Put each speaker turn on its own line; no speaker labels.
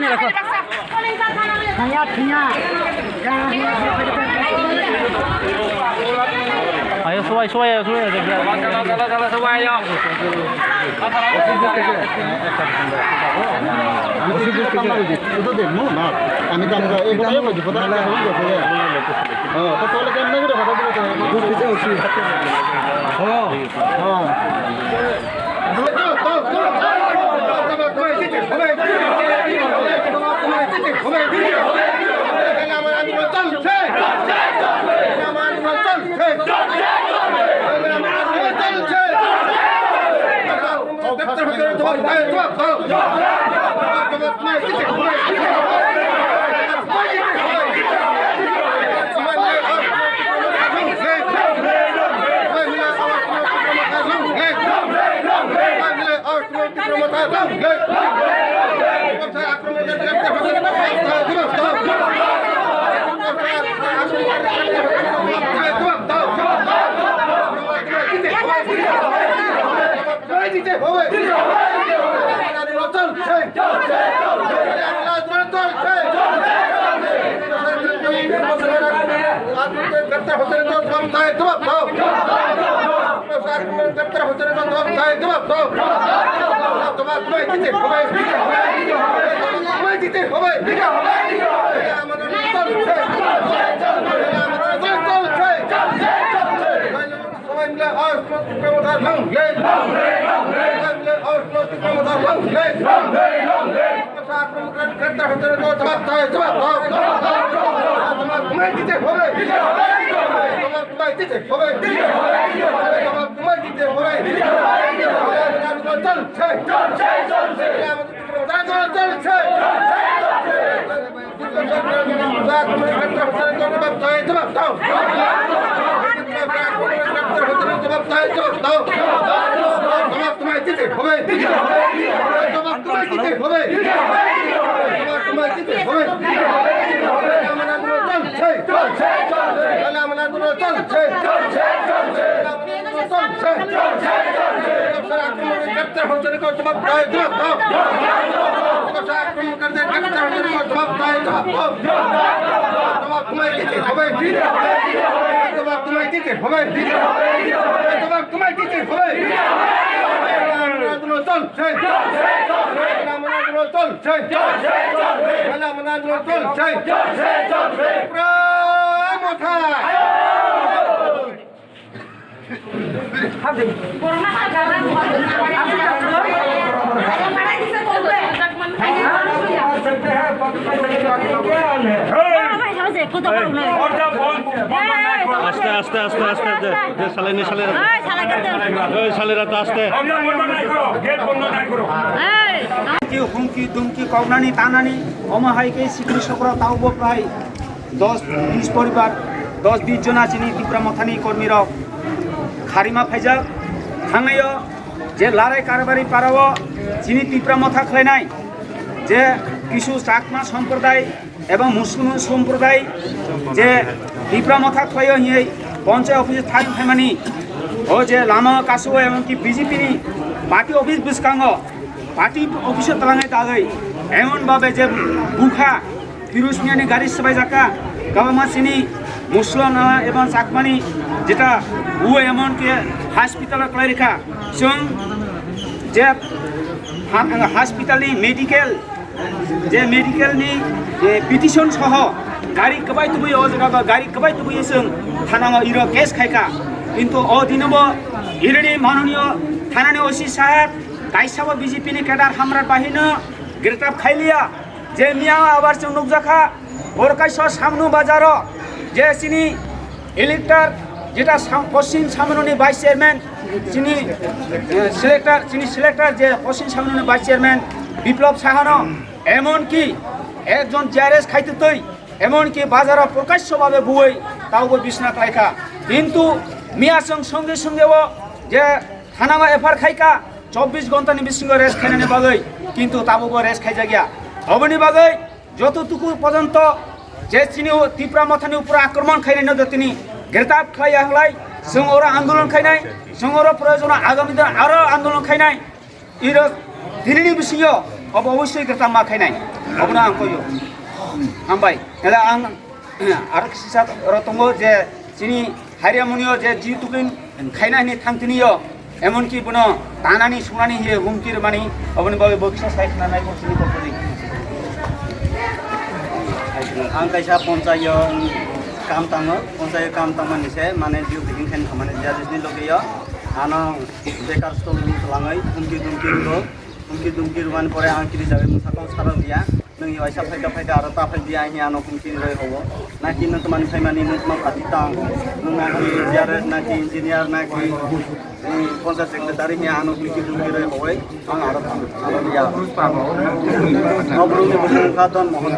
নিয়ে রাখো ayo suai
আমি তো আমরা এই কথা বলছি কথা না হলো তো তাহলে কেমন করে কথা বলতে আস্তে আস্তে আস্তে আস্তে সালেরা তো আস্তে
হুমকি দুমকি কওনানি তানানি অমাহাইকে সিকরি সকল তাওব প্রায় 10-20 পরিবার 10-20 জন আছেনি ত্রিপুরা মথানি কর্মীরা খারিমা ফাইজা থাঙাইও যে লারাই কারবারি পারাও যিনি ত্রিপুরা মথা খাইনাই যে কিছু চাকমা সম্প্রদায় এবং মুসলিম সম্প্রদায় যে ত্রিপুরা মথা খাইও হিয়ে পঞ্চায়েত অফিসে থাই ফাইমানি ও যে লামা কাসু এমনকি বিজেপিনি পার্টি অফিস বিস্কাঙ্গ পার্টি অফিসে তালাঙাই তাগাই এমনভাবে যে বুখা ফিরোজ মিয়ানি গাড়ি সবাই জাকা গাবামাসিনি মুসলিম এবং চাকমানি যেটা ও এমনকি হাসপাতালে কলাই রেখা जों जे हस्पिटालनि मेडिकेल जे मेडिकेलनि पिटिशन सह गाड़ी कबाय तुबुयो जगह गाड़ी कबाय तुबुयो जों थानांगो इरो केस खायका किन्तु अ दिनबो इरनि माननीय थानानि ओसि साहेब गाइसाबो बीजेपीनि केडार हामराट बाहिनो ग्रेटार खाइलिया जे मिया आबार जों नुकजाखा बरकाइस सामनु बाजार जे सिनि इलेक्टर जेटा पश्चिम सामनुनि भाइस चेयरमैन যিনি সিলেক্টর যে পশ্চিম সামনের ভাইস চেয়ারম্যান বিপ্লব সাহানো এমনকি একজন জিআরএস খাইতে তৈ এমনকি বাজারে প্রকাশ্যভাবে বুই তাও বিশ্বনাথ রায়খা কিন্তু মিয়াসং সঙ্গে সঙ্গেও যে থানামা এফআর খাইকা 24 ঘন্টানি বিশৃঙ্গ রেস খাইনানি বাগৈ কিন্তু তাবো রেস খাইজা গিয়া অবনি বাগৈ যতটুকু পর্যন্ত যে চিনি ত্রিপুরা মথানি উপর আক্রমণ খাইনানি তিনি গ্রেটার খাইয়া হলাই जों ओरा आंदोलन खायनाय जों ओरा प्रयोजन आगामी दिन आरो आंदोलन खायनाय इरो दिनैनि बिसिङाव अबयस्सै ग्रेटार मा खायनाय अबनो आं कयो हामबाय हेला आं आरो किसा रतंगो जे जिनि हारियामुनियो जे जितुकिन खायनानि थांथिनियो एमनकि बनो दानानि संनानि हियो हुमकिर मानि अबनो बागै बक्सा साइखनानै बक्सनि कपरि
आं कायसा पन्चायत काम ताङो पन्चायत काम ताङनिसे माने जिउ बिगिन खान खामानि जिया जिनि लगेयो आनो बेकार स्टल लाङै हुमकि दुमकि रुमान परे आं किरि जागे मुसाकाव सारा दिया नोंनि वाइसा फायदा आरो ता फायदिया आंनि आनो हुमकि रय हबो नाकि नों तमानि फायमानि नों तमा पाति तां नों नाकि जियारे नाकि इन्जिनियार नाकि पन्चायत सेक्रेटारि नि आनो हुमकि दुमकि रय हबै आं आरो दिया अब्रुनि बसुंखा दन मोहन